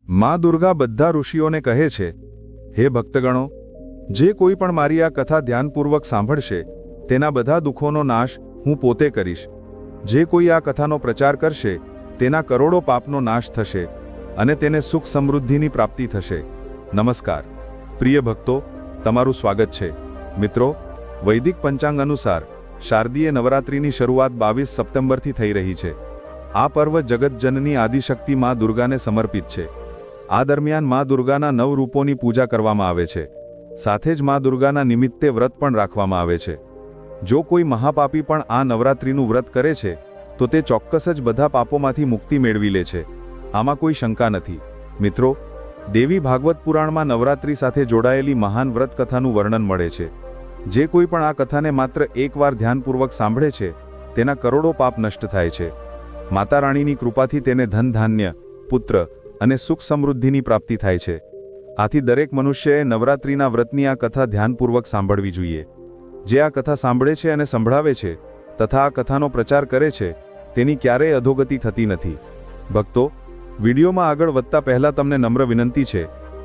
માં દુર્ગા બધા ઋષિઓને કહે છે, હે ભક્તગણો, જે કોઈ પણ મારી આ કથા ધ્યાનપૂર્વક સાંભળશે તેના બધા દુઃખોનો નાશ હું પોતે કરીશ. જે કોઈ આ કથાનો પ્રચાર કરશે તેના કરોડો પાપનો નાશ થશે અને તેને સુખ સમૃદ્ધિની પ્રાપ્તિ થશે. નમસ્કાર પ્રિય ભક્તો, તમારું સ્વાગત છે. મિત્રો, વૈદિક પંચાંગ અનુસાર શારદીય નવરાત્રિની શરૂઆત 22 સપ્ટેમ્બરથી થઈ રહી છે. આ પર્વ જગતજનની આદિશક્તિ માં દુર્ગાને સમર્પિત છે. આ દરમિયાન માં દુર્ગાના 9 રૂપોની પૂજા કરવામાં આવે છે. સાથે જ માં દુર્ગાના નિમિત્તે વ્રત પણ રાખવામાં આવે છે. જો કોઈ મહાપાપી પણ આ નવરાત્રિનું વ્રત કરે છે તો તે ચોક્કસ જ બધા પાપોમાંથી મુક્તિ મેળવી લે છે. આમાં કોઈ શંકા નથી. મિત્રો, દેવી ભાગવત પુરાણમાં નવરાત્રિ સાથે જોડાયેલી મહાન વ્રત કથાનું વર્ણન મળે છે. જે કોઈ પણ આ કથાને માત્ર એકવાર ધ્યાનપૂર્વક સાંભળે છે તેના કરોડો પાપ નષ્ટ થાય છે. માતા રાણીની કૃપાથી તેને ધન ધાન્ય, પુત્ર અને સુખ સમૃદ્ધિની પ્રાપ્તિ થાય છે. આથી દરેક મનુષ્યએ નવરાત્રિના વ્રતની આ કથા ધ્યાનપૂર્વક સાંભળવી જોઈએ. જે આ કથા સાંભળે છે અને સંભળાવે છે તથા આ કથાનો પ્રચાર કરે છે તેની ક્યારેય અધોગતિ થતી નથી. ભક્તો, વિડીયોમાં આગળ વધતા પહેલા તમને નમ્ર વિનંતી છે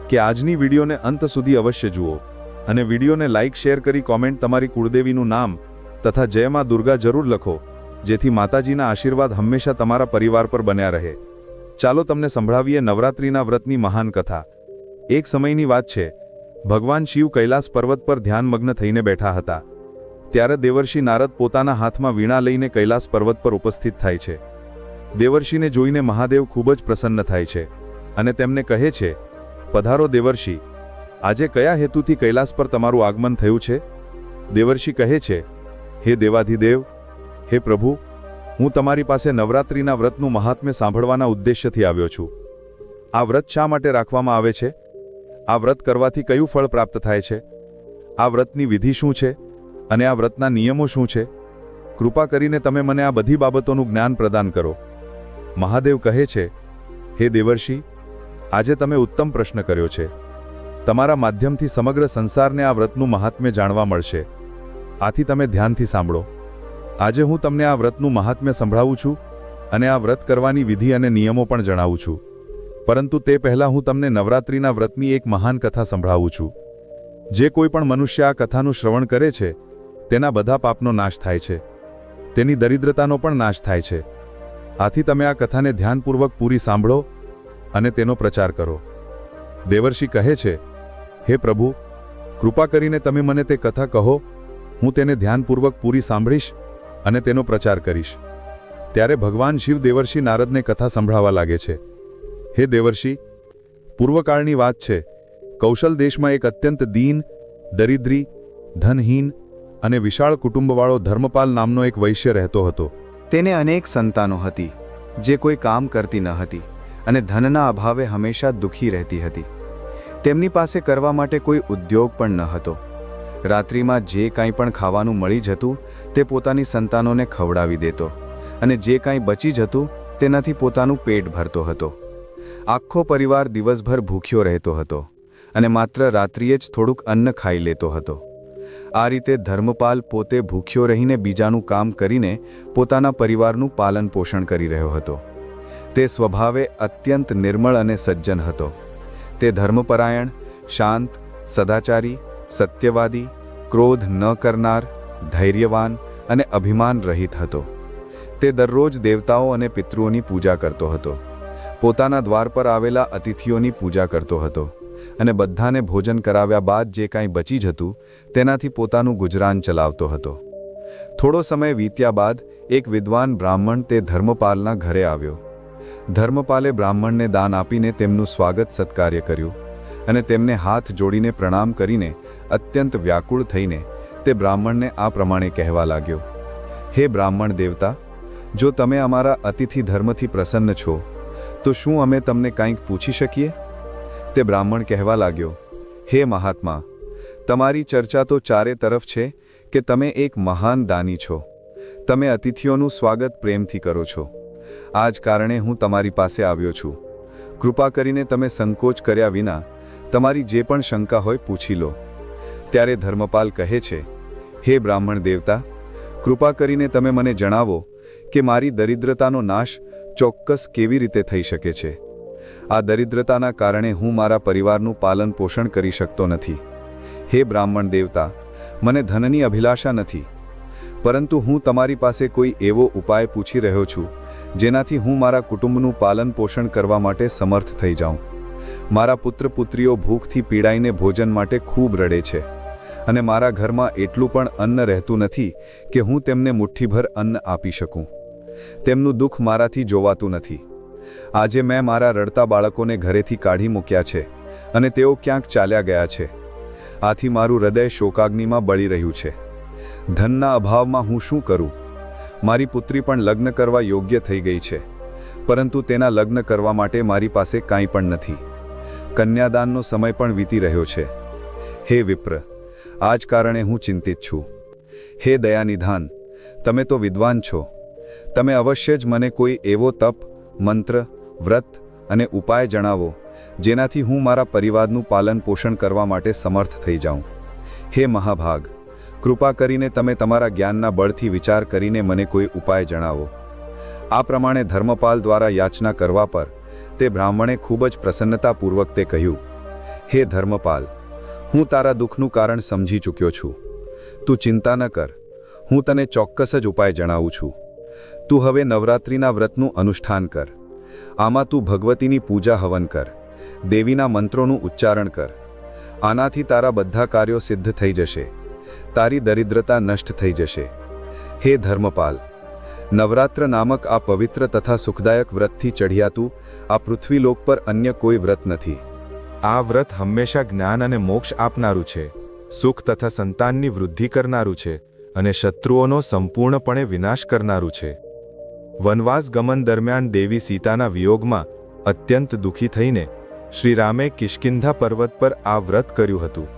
કે આજની વિડીયોને અંત સુધી અવશ્ય જુઓ અને વિડીયોને લાઇક, શેર કરી કોમેન્ટ તમારી કુળદેવીનું નામ તથા જય માં દુર્ગા જરૂર લખો, જેથી માતાજીના આશીર્વાદ હંમેશા તમારા પરિવાર પર બન્યા રહે. ચાલો તમને સંભળાવીએ નવરાત્રિના વ્રતની મહાન કથા. એક સમયની વાત છે. ભગવાન શિવ કૈલાસ પર્વત પર ધ્યાનમગ્ન થઈને બેઠા હતા. ત્યારે દેવર્ષિ નારદ પોતાના હાથમાં વીણા લઈને કૈલાસ પર્વત પર ઉપસ્થિત થાય છે. દેવર્ષિને જોઈને મહાદેવ ખૂબ જ પ્રસન્ન થાય છે અને તેમને કહે છે, પધારો દેવર્ષિ, આજે કયા હેતુથી કૈલાસ પર તમારું આગમન થયું છે? દેવર્ષિ કહે છે, હે દેવાધિદેવ, હે પ્રભુ, હું તમારી પાસે નવરાત્રિના વ્રતનું મહાત્મ્ય સાંભળવાના ઉદ્દેશ્યથી આવ્યો છું. આ વ્રત શા માટે રાખવામાં આવે છે? આ વ્રત કરવાથી કયું ફળ પ્રાપ્ત થાય છે? આ વ્રતની વિધિ શું છે અને આ વ્રતના નિયમો શું છે? કૃપા કરીને તમે મને આ બધી બાબતોનું જ્ઞાન પ્રદાન કરો. મહાદેવ કહે છે, હે દેવર્ષિ, આજે તમે ઉત્તમ પ્રશ્ન કર્યો છે. તમારા માધ્યમથી સમગ્ર સંસારને આ વ્રતનું મહાત્મ્ય જાણવા મળશે. આથી તમે ધ્યાનથી સાંભળો. આજે હું તમને આ વ્રતનું મહાત્મ્ય સંભળાવું છું અને આ વ્રત કરવાની વિધિ અને નિયમો પણ જણાવું છું. પરંતુ તે પહેલાં હું તમને નવરાત્રિના વ્રતની એક મહાન કથા સંભળાવું છું. જે કોઈ પણ મનુષ્ય આ કથાનું શ્રવણ કરે છે તેના બધા પાપનો નાશ થાય છે. તેની દરિદ્રતાનો પણ નાશ થાય છે. આથી તમે આ કથાને ધ્યાનપૂર્વક પૂરી સાંભળો અને તેનો પ્રચાર કરો. દેવર્ષિ કહે છે, હે પ્રભુ, કૃપા કરીને તમે મને તે કથા કહો. હું તેને ધ્યાનપૂર્વક પૂરી સાંભળીશ અને તેનો પ્રચાર કરીશ. ત્યારે ભગવાન શિવ દેવર્ષિ નારદને કથા સંભળાવવા લાગે છે. હે દેવર્ષિ, પૂર્વકાળની વાત છે. કૌશલ દેશમાં એક અત્યંત દીન, દરિદ્રી, ધનહીન અને વિશાળ કુટુંબવાળો ધર્મપાલ નામનો એક વૈશ્ય રહેતો હતો. તેને અનેક સંતાનો હતી, જે કોઈ કામ કરતી ન હતી અને ધનના અભાવે હંમેશા દુઃખી રહેતી હતી. તેમની પાસે કરવા માટે કોઈ ઉદ્યોગ પણ ન હતો. રાત્રિમાં જે કાંઈ પણ ખાવાનું મળી જતું તે પોતાની સંતાનોને ખવડાવી દેતો અને જે કાંઈ બચી જતું તેનાથી પોતાનું પેટ ભરતો હતો. આખો પરિવાર દિવસભર ભૂખ્યો રહેતો હતો અને માત્ર રાત્રિએ જ થોડુંક અન્ન ખાઈ લેતો હતો. આ રીતે ધર્મપાલ પોતે ભૂખ્યો રહીને બીજાનું કામ કરીને પોતાના પરિવારનું પાલન પોષણ કરી રહ્યો હતો. તે સ્વભાવે અત્યંત નિર્મળ અને સજ્જન હતો. તે ધર્મપરાયણ, શાંત, સદાચારી, સત્યવાદી, ક્રોધ ન કરનાર, ધૈર્યવાન અને અભિમાન રહિત હતો. તે દરરોજ દેવતાઓ અને પિતૃઓની પૂજા કરતો હતો. પોતાના દ્વાર પર આવેલા અતિથિઓની પૂજા કરતો હતો અને બધાને ભોજન કરાવ્યા બાદ જે કાંઈ બચી જતું તેનાથી પોતાનું ગુજરાન ચલાવતો હતો. થોડો સમય વીત્યા બાદ એક વિદ્વાન બ્રાહ્મણ તે ધર્મપાલના ઘરે આવ્યો. ધર્મપાલે બ્રાહ્મણને દાન આપીને તેમનું સ્વાગત સત્કાર્ય કર્યું અને તેમને હાથ જોડીને પ્રણામ કરીને અત્યંત વ્યાકુળ થઈને તે બ્રાહ્મણને આ પ્રમાણે કહેવા લાગ્યો, હે બ્રાહ્મણ દેવતા, જો તમે અમારા અતિથિ ધર્મથી પ્રસન્ન છો તો શું અમે તમને કંઈક પૂછી શકીએ? તે બ્રાહ્મણ કહેવા લાગ્યો, હે મહાત્મા, તમારી ચર્ચા તો ચારે તરફ છે કે તમે એક મહાન દાની છો. તમે અતિથિઓનું સ્વાગત પ્રેમથી કરો છો. આ જ કારણે હું તમારી પાસે આવ્યો છું. કૃપા કરીને તમે સંકોચ કર્યા વિના તમારી જે પણ શંકા હોય પૂછી લો. ત્યારે ધર્મપાલ કહે છે, હે બ્રાહ્મણ દેવતા, કૃપા કરીને તમે મને જણાવો કે મારી દરિદ્રતાનો નાશ ચોક્કસ કેવી રીતે થઈ શકે છે. આ દરિદ્રતાના કારણે હું મારા પરિવારનું પાલન પોષણ કરી શકતો નથી. હે બ્રાહ્મણ દેવતા, મને ધનની અભિલાષા નથી, પરંતુ હું તમારી પાસે કોઈ એવો ઉપાય પૂછી રહ્યો છું જેનાથી હું મારા કુટુંબનું પાલન પોષણ કરવા માટે સમર્થ થઈ જાઉં. મારા પુત્ર પુત્રીઓ ભૂખથી પીડાઈને ભોજન માટે ખૂબ રડે છે અને મારા ઘરમાં એટલું પણ અન્ન રહેતું નથી કે હું તેમને મુઠ્ઠીભર અન્ન આપી શકું. તેમનું દુઃખ મારાથી જોવાતું નથી. આજે મેં મારા રડતા બાળકોને ઘરેથી કાઢી મૂક્યા છે અને તેઓ ક્યાંક ચાલ્યા ગયા છે. આથી મારું હૃદય શોકાગ્નિમાં બળી રહ્યું છે. ધનના અભાવમાં હું શું કરું? મારી પુત્રી પણ લગ્ન કરવા યોગ્ય થઈ ગઈ છે, પરંતુ તેના લગ્ન કરવા માટે મારી પાસે કાંઈ પણ નથી. કન્યાદાનનો સમય પણ વીતી રહ્યો છે. હે વિપ્ર, આ જ કારણે હું ચિંતિત છું. હે દયાનિધાન, તમે તો વિદ્વાન છો. તમે અવશ્ય જ મને કોઈ એવો તપ, મંત્ર, વ્રત અને ઉપાય જણાવો જેનાથી હું મારા પરિવારનું પાલન પોષણ કરવા માટે સમર્થ થઈ જાઉં. હે મહાભાગ, કૃપા કરીને તમે તમારા જ્ઞાનના બળથી વિચાર કરીને મને કોઈ ઉપાય જણાવો. આ પ્રમાણે ધર્મપાલ દ્વારા યાચના કરવા પર તે બ્રાહ્મણે ખૂબ જ પ્રસન્નતાપૂર્વક તે કહ્યું, હે ધર્મપાલ, હું તારા દુઃખનું કારણ સમજી ચૂક્યો છું. તું ચિંતા ન કર, હું તને ચોક્કસ જ ઉપાય જણાવું છું. તું હવે નવરાત્રિના વ્રતનું અનુષ્ઠાન કર. આમાં તું ભગવતીની પૂજા હવન કર, દેવીના મંત્રોનું ઉચ્ચારણ કર. આનાથી તારા બધા કાર્યો સિદ્ધ થઈ જશે. તારી દરિદ્રતા નષ્ટ થઈ જશે. હે ધર્મપાલ, નવરાત્ર નામક આ પવિત્ર તથા સુખદાયક વ્રતથી ચઢિયાતું આ પૃથ્વીલોક પર અન્ય કોઈ વ્રત નથી. આ વ્રત હંમેશા જ્ઞાન અને મોક્ષ આપનારું છે, સુખ તથા સંતાનની વૃદ્ધિ કરનારું છે અને શત્રુઓનો સંપૂર્ણપણે વિનાશ કરનારું છે. વનવાસ ગમન દરમિયાન દેવી સીતાના વિયોગમાં અત્યંત દુઃખી થઈને શ્રી રામે કિષ્કિંધા પર્વત પર આ વ્રત કર્યું હતું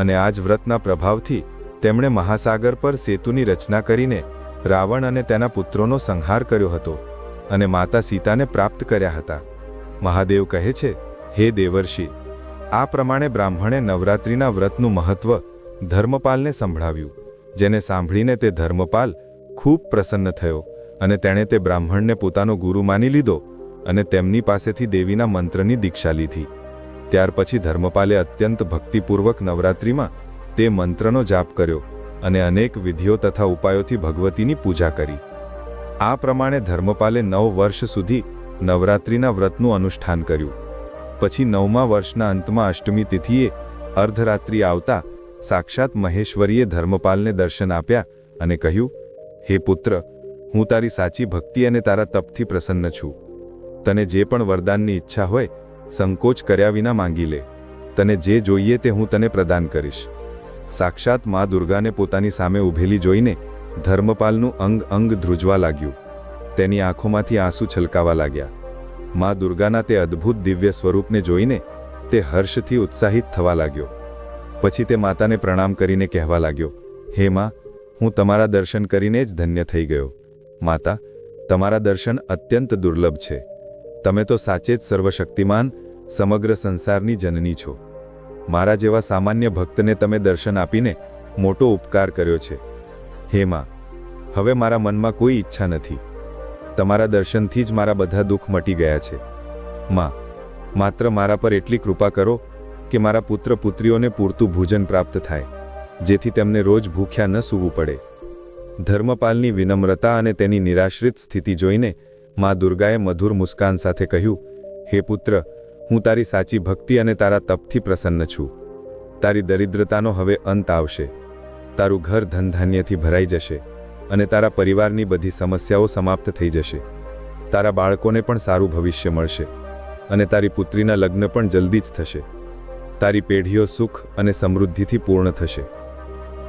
અને આ જ વ્રતના પ્રભાવથી તેમણે મહાસાગર પર સેતુની રચના કરીને રાવણ અને તેના પુત્રોનો સંહાર કર્યો હતો અને માતા સીતાને પ્રાપ્ત કર્યા હતા. મહાદેવ કહે છે, હે દેવર્ષિ, આ પ્રમાણે બ્રાહ્મણે નવરાત્રિના વ્રતનું મહત્વ ધર્મપાલને સંભળાવ્યું, જેને સાંભળીને તે ધર્મપાલ ખૂબ પ્રસન્ન થયો અને તેણે તે બ્રાહ્મણને પોતાનો ગુરુ માની લીધો અને તેમની પાસેથી દેવીના મંત્રની દીક્ષા લીધી. ત્યાર પછી ધર્મપાલે અત્યંત ભક્તિપૂર્વક નવરાત્રિમાં તે મંત્રનો જાપ કર્યો અને અનેક વિધિઓ તથા ઉપાયોથી ભગવતીની પૂજા કરી. આ પ્રમાણે ધર્મપાલે 9 વર્ષ સુધી નવરાત્રિના વ્રતનું અનુષ્ઠાન કર્યું. પછી 9મા વર્ષના અંતમાં અષ્ટમી તિથિએ અર્ધરાત્રિ આવતા સાક્ષાત મહેશ્વરીએ ધર્મપાલને દર્શન આપ્યા અને કહ્યું, હે પુત્ર, હું તારી સાચી ભક્તિ અને તારા તપથી પ્રસન્ન છું. તને જે પણ વરદાનની ઈચ્છા હોય સંકોચ કર્યા વિના માંગી લે. તને જે જોઈએ તે હું તને પ્રદાન કરીશ. સાક્ષાત મા દુર્ગાને પોતાની સામે ઊભેલી જોઈને ધર્મપાલનું અંગ અંગ ધ્રુજવા લાગ્યું. તેની આંખોમાંથી આંસુ છલકાવા લાગ્યા. મા દુર્ગાના તે અદ્ભુત દિવ્ય સ્વરૂપને જોઈને તે હર્ષથી ઉત્સાહિત થવા લાગ્યો. પછી તે માતાને પ્રણામ કરીને કહેવા લાગ્યો, હે મા, હું તમારા દર્શન કરીને જ ધન્ય થઈ ગયો. માતા, તમારા દર્શન અત્યંત દુર્લભ છે. તમે તો સાચે જ સર્વશક્તિમાન, સમગ્ર સંસારની જનની છો. મારા જેવા સામાન્ય ભક્તને તમે દર્શન આપીને મોટો ઉપકાર કર્યો છે. હે મા, હવે મારા મનમાં કોઈ ઈચ્છા નથી. તમારા દર્શનથી જ મારા બધા દુઃખ મટી ગયા છે. મા, માત્ર મારા પર એટલી કૃપા કરો કે મારા પુત્ર પુત્રીઓને પૂરતું ભોજન પ્રાપ્ત થાય, જેથી તેમને રોજ ભૂખ્યા ન સૂવું પડે. ધર્મપાલની વિનમ્રતા અને તેની નિરાશ્રિત સ્થિતિ જોઈને મા દુર્ગાએ મધુર મુસ્કાન સાથે કહ્યું, હે પુત્ર, હું તારી સાચી ભક્તિ અને તારા તપથી પ્રસન્ન છું. તારી દરિદ્રતાનો હવે અંત આવશે. તારું ઘર ધનધાન્યથી ભરાઈ જશે અને તારા પરિવારની બધી સમસ્યાઓ સમાપ્ત થઈ જશે. તારા બાળકોને પણ સારું ભવિષ્ય મળશે અને તારી પુત્રીના લગ્ન પણ જલ્દી જ થશે. તારી પેઢીઓ સુખ અને સમૃદ્ધિથી પૂર્ણ થશે.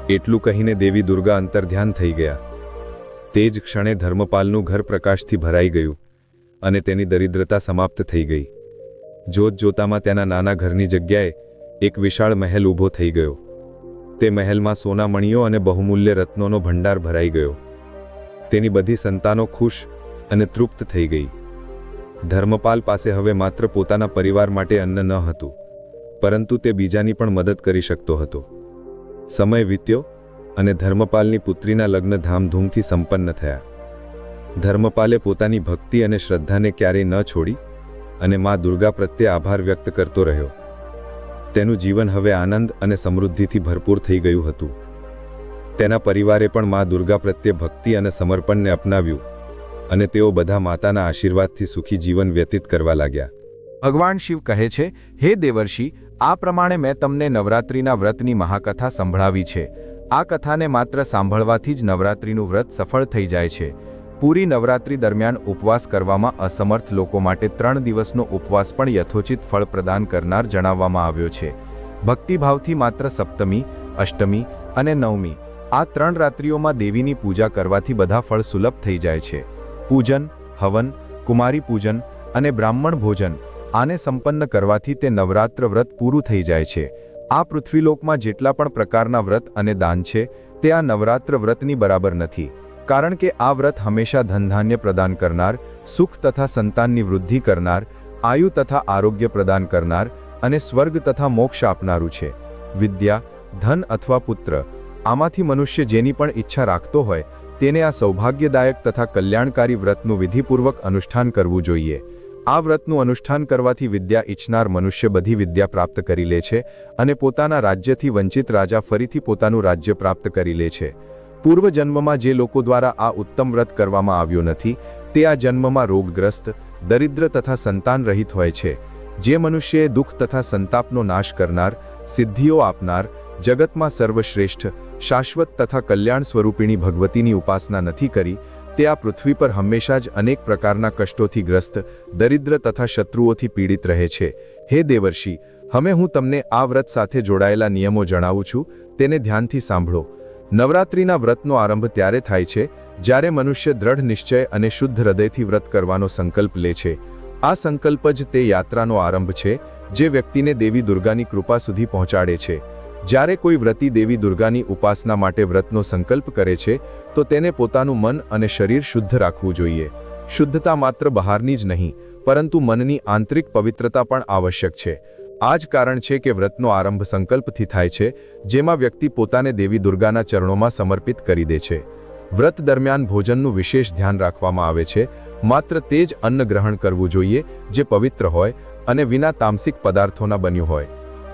એટલું કહીને દેવી દુર્ગા અંતર્ધ્યાન થઈ ગયા. તે જ ક્ષણે ધર્મપાલનું ઘર પ્રકાશથી ભરાઈ ગયું અને તેની દરિદ્રતા સમાપ્ત થઈ ગઈ. જોત જોતામાં તેના નાના ઘરની જગ્યાએ એક વિશાળ મહેલ ઊભો થઈ ગયો. તે મહેલમાં સોના મણીઓ અને બહુમૂલ્ય રત્નોનો ભંડાર ભરાઈ ગયો. તેની બધી સંતાનો ખુશ અને તૃપ્ત થઈ ગઈ. ધર્મપાલ પાસે હવે માત્ર પોતાના પરિવાર માટે અન્ન ન હતું, પરંતુ તે બીજાની પણ મદદ કરી શકતો હતો. સમય વીત્યો અને ધર્મપાલની પુત્રીના લગ્ન ધામધૂમથી સંપન્ન થયા. ધર્મપાલે પોતાની ભક્તિ અને શ્રદ્ધાને ક્યારેય ન છોડી અને મા દુર્ગા પ્રત્યે આભાર વ્યક્ત કરતો રહ્યો. તેનું જીવન હવે આનંદ અને સમૃદ્ધિથી ભરપૂર થઈ ગયું હતું. તેના પરિવારે પણ મા દુર્ગા પ્રત્યે ભક્તિ અને સમર્પણને અપનાવ્યું અને તેઓ બધા માતાના આશીર્વાદથી સુખી જીવન વ્યતીત કરવા લાગ્યા. ભગવાન શિવ કહે છે, હે દેવર્ષિ, આ પ્રમાણે મેં તમને નવરાત્રિના વ્રતની મહાકથા સંભળાવી છે. આ કથાને માત્ર સાંભળવાથી જ નવરાત્રિનું વ્રત સફળ થઈ જાય છે. પૂરી નવરાત્રિ દરમિયાન ઉપવાસ કરવામાં અસમર્થ લોકો માટે 3 દિવસનો ઉપવાસ પણ યથોચિત ફળ પ્રદાન કરનાર જણાવવામાં આવ્યો છે. ભક્તિભાવથી માત્ર સપ્તમી, અષ્ટમી અને નવમી આ 3 રાત્રિઓમાં દેવીની પૂજા કરવાથી બધા ફળ સુલભ થઈ જાય છે. પૂજન, હવન, કુમારી પૂજન અને બ્રાહ્મણ ભોજન આને સંપન્ન કરવાથી તે નવરાત્ર વ્રત પૂરું થઈ જાય છે. આ પૃથ્વીલોકમાં જેટલા પણ પ્રકારના વ્રત અને દાન છે તે આ નવરાત્ર વ્રતની બરાબર નથી, કારણ કે આ વ્રત હંમેશા ધનધાન્ય પ્રદાન કરનાર, સુખ તથા સંતાનની વૃદ્ધિ કરનાર, આયુ તથા આરોગ્ય પ્રદાન કરનાર અને સ્વર્ગ તથા મોક્ષ આપનારું છે. વિદ્યા, ધન અથવા પુત્ર આમાંથી મનુષ્ય જેની પણ ઈચ્છા રાખતો હોય તેને આ સૌભાગ્યદાયક તથા કલ્યાણકારી વ્રતનું વિધિપૂર્વક અનુષ્ઠાન કરવું જોઈએ. આ વ્રતનું અનુષ્ઠાન કરવાથી વિદ્યા ઈચ્છનાર મનુષ્ય બધી વિદ્યા પ્રાપ્ત કરી લે છે અને પોતાના રાજ્યથી વંચિત રાજા ફરીથી પોતાનું રાજ્ય પ્રાપ્ત કરી લે છે. પૂર્વજન્મમાં જે લોકો દ્વારા આ ઉત્તમ વ્રત કરવામાં આવ્યું નથી તે આ જન્મમાં રોગગ્રસ્ત, દરિદ્ર તથા સંતાન રહિત હોય છે. જે મનુષ્યએ દુઃખ તથા સંતાપનો નાશ કરનાર, સિદ્ધિઓ આપનાર, જગતમાં સર્વશ્રેષ્ઠ, શાશ્વત તથા કલ્યાણ સ્વરૂપિણી ભગવતીની ઉપાસના નથી કરી તે આ પૃથ્વી પર હંમેશા જ અનેક પ્રકારના કષ્ટોથી ગ્રસ્ત, દરિદ્ર તથા શત્રુઓથી પીડિત રહે છે. હે દેવર્ષિ, હવે હું તમને આ વ્રત સાથે જોડાયેલા નિયમો જણાવું છું, તેને ધ્યાનથી સાંભળો. નવરાત્રિના વ્રતનો આરંભ ત્યારે થાય છે જ્યારે મનુષ્ય દ્રઢ નિશ્ચય અને શુદ્ધ હૃદયથી વ્રત કરવાનો સંકલ્પ લે છે. આ સંકલ્પ જ તે યાત્રાનો આરંભ છે જે વ્યક્તિને દેવી દુર્ગાની કૃપા સુધી પહોંચાડે છે. જ્યારે કોઈ વ્રતી દેવી દુર્ગાની ઉપાસના માટે વ્રતનો સંકલ્પ કરે છે તો તેને પોતાનું મન અને શરીર શુદ્ધ રાખવું જોઈએ. શુદ્ધતા માત્ર બહારની જ નહીં પરંતુ મનની આંતરિક પવિત્રતા પણ આવશ્યક છે. આ જ કારણ છે કે વ્રતનો આરંભ સંકલ્પથી થાય છે, જેમાં વ્યક્તિ પોતાને દેવી દુર્ગાના ચરણોમાં સમર્પિત કરી દે છે. વ્રત દરમિયાન ભોજનનું વિશેષ ધ્યાન રાખવામાં આવે છે. માત્ર તે જ અન્ન ગ્રહણ કરવું જોઈએ જે પવિત્ર હોય અને વિના તામસિક પદાર્થોના બન્યું હોય.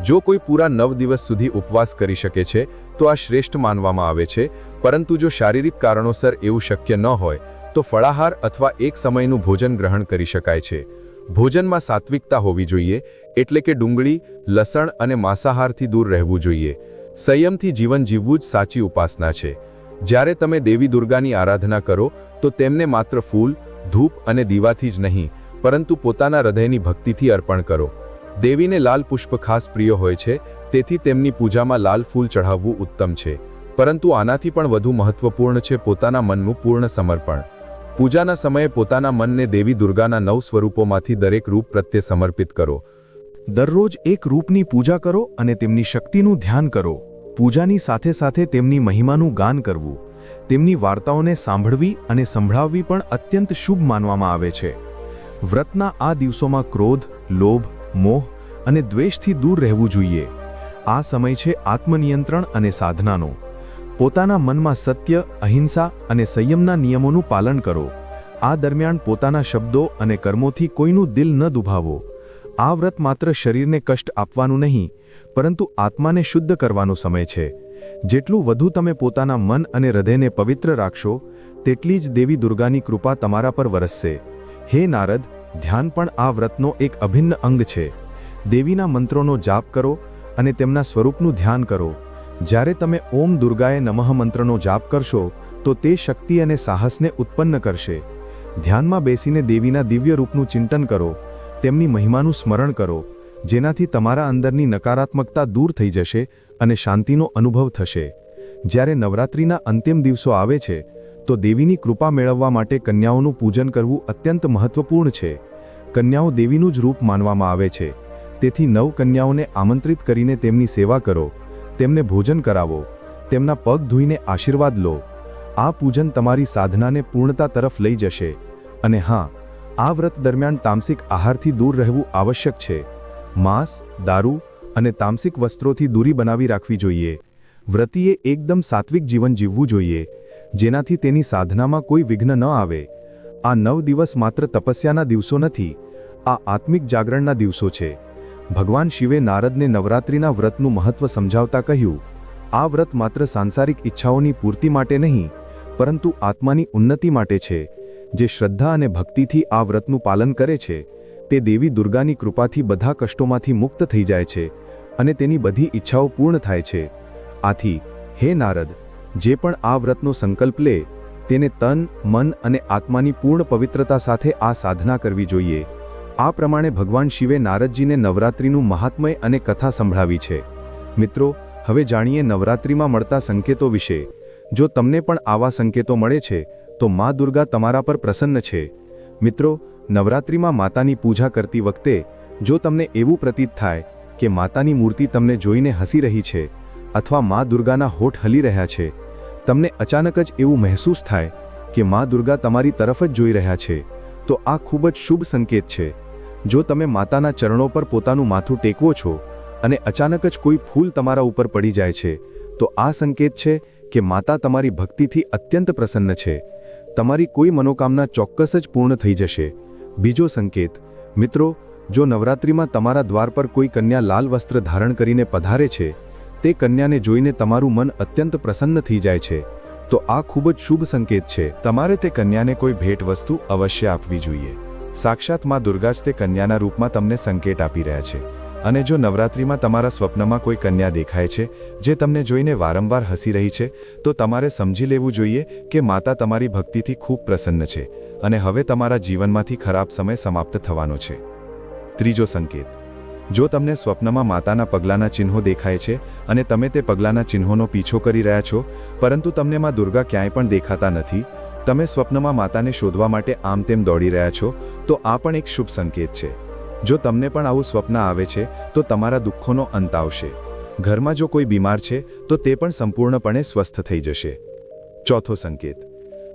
જો કોઈ પૂરા 9 દિવસ સુધી ઉપવાસ કરી શકે છે તો આ શ્રેષ્ઠ માનવામાં આવે છે, પરંતુ જો શારીરિક કારણોસર એવું શક્ય ન હોય તો ફળાહાર અથવા એક સમયનું ભોજન ગ્રહણ કરી શકાય છે. ભોજનમાં સાત્વિકતા હોવી જોઈએ, એટલે કે ડુંગળી, લસણ અને માંસાહારથી દૂર રહેવું જોઈએ. સંયમથી જીવન જીવવું જ સાચી ઉપાસના છે. જ્યારે તમે દેવી દુર્ગાની આરાધના કરો તો તેમને માત્ર ફૂલ, ધૂપ અને દીવાથી જ નહીં પરંતુ પોતાના હૃદયની ભક્તિથી અર્પણ કરો. દેવીને લાલ પુષ્પ ખાસ પ્રિય હોય છે, તેથી તેમની પૂજામાં લાલ ફૂલ ચઢાવવું ઉત્તમ છે. પરંતુ આનાથી પણ વધુ મહત્વપૂર્ણ છે પોતાના મનનું પૂર્ણ સમર્પણ. પૂજાના સમયે પોતાના મનને દેવી દુર્ગાના 9 સ્વરૂપોમાંથી દરેક રૂપ પ્રત્યે સમર્પિત કરો. દરરોજ એક રૂપની પૂજા કરો અને તેમની શક્તિનું ધ્યાન કરો. પૂજાની સાથે સાથે તેમની મહિમાનું ગાન કરવું, તેમની વાર્તાઓને સાંભળવી અને સંભળાવવી પણ અત્યંત શુભ માનવામાં આવે છે. વ્રતના આ દિવસોમાં ક્રોધ, લોભ, મોહ અને દ્વેષથી દૂર રહેવું જોઈએ. આ સમય છે આત્મનિયંત્રણ અને સાધનાનો. પોતાના મનમાં સત્ય, અહિંસા અને સંયમના નિયમોનું પાલન કરો. આ દરમિયાન પોતાના શબ્દો અને કર્મોથી કોઈનું દિલ ન દુભાવો. આ વ્રત માત્ર શરીરને કષ્ટ આપવાનું નહીં પરંતુ આત્માને શુદ્ધ કરવાનો સમય છે. જેટલું વધુ તમે પોતાના મન અને હૃદયને પવિત્ર રાખશો તેટલી જ દેવી દુર્ગાની કૃપા તમારા પર વરસશે. હે નારદ, ધ્યાન પણ આ વ્રતનો એક અભિન્ન અંગ છે. દેવીના મંત્રોનો જાપ કરો અને તેમના સ્વરૂપનું ધ્યાન કરો. જ્યારે તમે ઓમ દુર્ગાએ નમઃ મંત્રનો જાપ કરશો તો તે શક્તિ અને સાહસને ઉત્પન્ન કરશે. ધ્યાનમાં બેસીને દેવીના દિવ્ય રૂપનું ચિંતન કરો, તેમની મહિમાનું સ્મરણ કરો, જેનાથી તમારા અંદરની નકારાત્મકતા દૂર થઈ જશે અને શાંતિનો અનુભવ થશે. જ્યારે નવરાત્રિના અંતિમ દિવસો આવે છે તો દેવીની કૃપા મેળવવા માટે કન્યાઓનું પૂજન કરવું અત્યંત મહત્વપૂર્ણ છે. કન્યાઓ દેવીનું જ રૂપ માનવામાં આવે છે, તેથી 9 કન્યાઓને આમંત્રિત કરીને તેમની સેવા કરો, તેમને ભોજન કરાવો, તેમના પગ ધોઈને આશીર્વાદ લો. આ પૂજન તમારી સાધનાને પૂર્ણતા તરફ લઈ જશે. અને હા, આ વ્રત દરમિયાન તામસિક આહારથી દૂર રહેવું આવશ્યક છે. માંસ, દારૂ અને તામસિક વસ્ત્રોથી દૂરી બનાવી રાખવી જોઈએ. વ્રતીએ એકદમ સાત્વિક જીવન જીવવું જોઈએ, જેનાથી તેની સાધનામાં કોઈ વિઘ્ન ન આવે. આ 9 દિવસ માત્ર તપસ્યાના દિવસો નથી, આ આત્મિક જાગરણના દિવસો છે. ભગવાન શિવે નારદને નવરાત્રિના વ્રતનું મહત્વ સમજાવતા કહ્યું, આ વ્રત માત્ર સાંસારિક ઈચ્છાઓની પૂર્તિ માટે નહીં, પરંતુ આત્માની ઉન્નતિ માટે છે. જે શ્રદ્ધા અને ભક્તિથી આ વ્રતનું પાલન કરે છે તે દેવી દુર્ગાની કૃપાથી બધા કષ્ટોમાંથી મુક્ત થઈ જાય છે અને તેની બધી ઈચ્છાઓ પૂર્ણ થાય છે. આથી હે નારદ, જે પણ આ વ્રતનો સંકલ્પ લે તેને તન, મન અને આત્માની પૂર્ણ પવિત્રતા સાથે આ સાધના કરવી જોઈએ. આ પ્રમાણે ભગવાન શિવે નારદજીને નવરાત્રિનું મહાત્મય અને કથા સંભળાવી છે. મિત્રો, હવે જાણીએ નવરાત્રિમાં મળતા સંકેતો વિશે. જો તમને પણ આવા સંકેતો મળે છે તો મા દુર્ગા તમારા પર પ્રસન્ન છે. મિત્રો, નવરાત્રિમાં માતાની પૂજા કરતી વખતે જો તમને એવું પ્રતીત થાય કે માતાની મૂર્તિ તમને જોઈને હસી રહી છે અથવા મા દુર્ગાના હોઠ હલી રહ્યા છે, તમને અચાનક જ એવું મહેસૂસ થાય કે મા દુર્ગા તમારી તરફ જ જોઈ રહ્યા છે, તો આ ખૂબ જ શુભ સંકેત છે. જો તમે માતાના ચરણો પર પોતાનું માથું ટેકવો છો અને અચાનક જ કોઈ ફૂલ તમારા ઉપર પડી જાય છે, તો આ સંકેત છે કે માતા તમારી ભક્તિથી અત્યંત પ્રસન્ન છે. તમારી કોઈ મનોકામના ચોક્કસ જ પૂર્ણ થઈ જશે. બીજો સંકેત, મિત્રો, જો નવરાત્રિમાં તમારા દ્વાર પર કોઈ કન્યા લાલ વસ્ત્ર ધારણ કરીને પધારે છે, તે કન્યાને જોઈને તમારું મન અત્યંત પ્રસન્ન થઈ જાય છે, તો આ ખૂબ જ શુભ સંકેત છે. તમારે તે કન્યાને કોઈ ભેટ વસ્તુ અવશ્ય આપવી જોઈએ. સાક્ષાત માં દુર્ગા જ તે કન્યાના રૂપમાં તમને સંકેત આપી રહ્યા છે. અને જો નવરાત્રિમાં તમારા સ્વપ્નમાં કોઈ કન્યા દેખાય છે જે તમને જોઈને વારંવાર હસી રહી છે, તો તમારે સમજી લેવું જોઈએ કે માતા તમારી ભક્તિથી ખૂબ પ્રસન્ન છે અને હવે તમારા જીવનમાંથી ખરાબ સમય સમાપ્ત થવાનો છે. ત્રીજો સંકેત, જો તમને સ્વપ્નમાં માતાના પગલાંના ચિહ્નો દેખાય છે અને તમે તે પગલાંના ચિહ્નોનો પીછો કરી રહ્યા છો, પરંતુ તમને માં દુર્ગા ક્યાંય પણ દેખાતા નથી, તમે સ્વપ્નમાં માતાને શોધવા માટે આમ તેમ દોડી રહ્યા છો, તો આ પણ એક શુભ સંકેત છે. જો તમને પણ આવું સ્વપ્ન આવે છે તો તમારા દુઃખોનો અંત આવશે. ઘરમાં જો કોઈ બીમાર છે તો તે પણ સંપૂર્ણપણે સ્વસ્થ થઈ જશે. ચોથો સંકેત,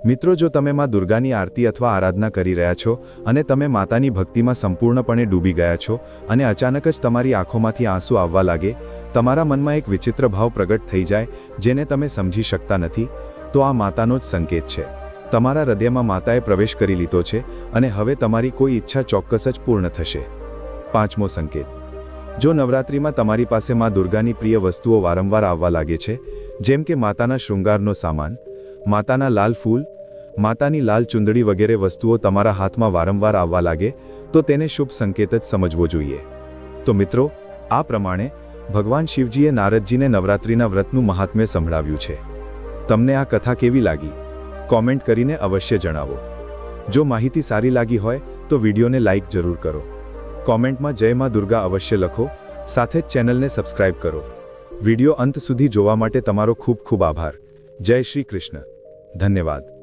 મિત્રો, જો તમે માં દુર્ગાની આરતી અથવા આરાધના કરી રહ્યા છો અને તમે માતાની ભક્તિમાં સંપૂર્ણપણે ડૂબી ગયા છો અને અચાનક જ તમારી આંખોમાંથી આંસુ આવવા લાગે, તમારા મનમાં એક વિચિત્ર ભાવ પ્રગટ થઈ જાય જેને તમે સમજી શકતા નથી, તો આ માતાનો જ સંકેત છે. તમારા હૃદયમાં માતાએ પ્રવેશ કરી લીધો છે અને હવે તમારી કોઈ ઈચ્છા ચોક્કસ જ પૂર્ણ થશે. પાંચમો સંકેત, જો નવરાત્રિમાં તમારી પાસે માં દુર્ગાની પ્રિય વસ્તુઓ વારંવાર આવવા લાગે છે, જેમ કે માતાના શૃંગારનો સામાન, માતાના લાલ ફૂલ, માતાની લાલ ચુંદડી વગેરે વસ્તુઓ તમારા હાથમાં વારંવાર આવવા લાગે, તો તેને શુભ સંકેત જ સમજવો જોઈએ. તો મિત્રો, આ પ્રમાણે ભગવાન શિવજીએ નારદજીને નવરાત્રિના વ્રતનું મહાત્મ્ય સંભળાવ્યું છે. તમને આ કથા કેવી લાગી? કોમેન્ટ કરીને અવશ્ય જણાવો. જો માહિતી સારી લાગી હોય તો વિડીયોને લાઇક જરૂર કરો. કોમેન્ટમાં જય માં દુર્ગા અવશ્ય લખો. સાથે જ ચેનલને સબસ્ક્રાઇબ કરો. વિડીયો અંત સુધી જોવા માટે તમારો ખૂબ ખૂબ આભાર. જય શ્રી કૃષ્ણ. ધન્યવાદ.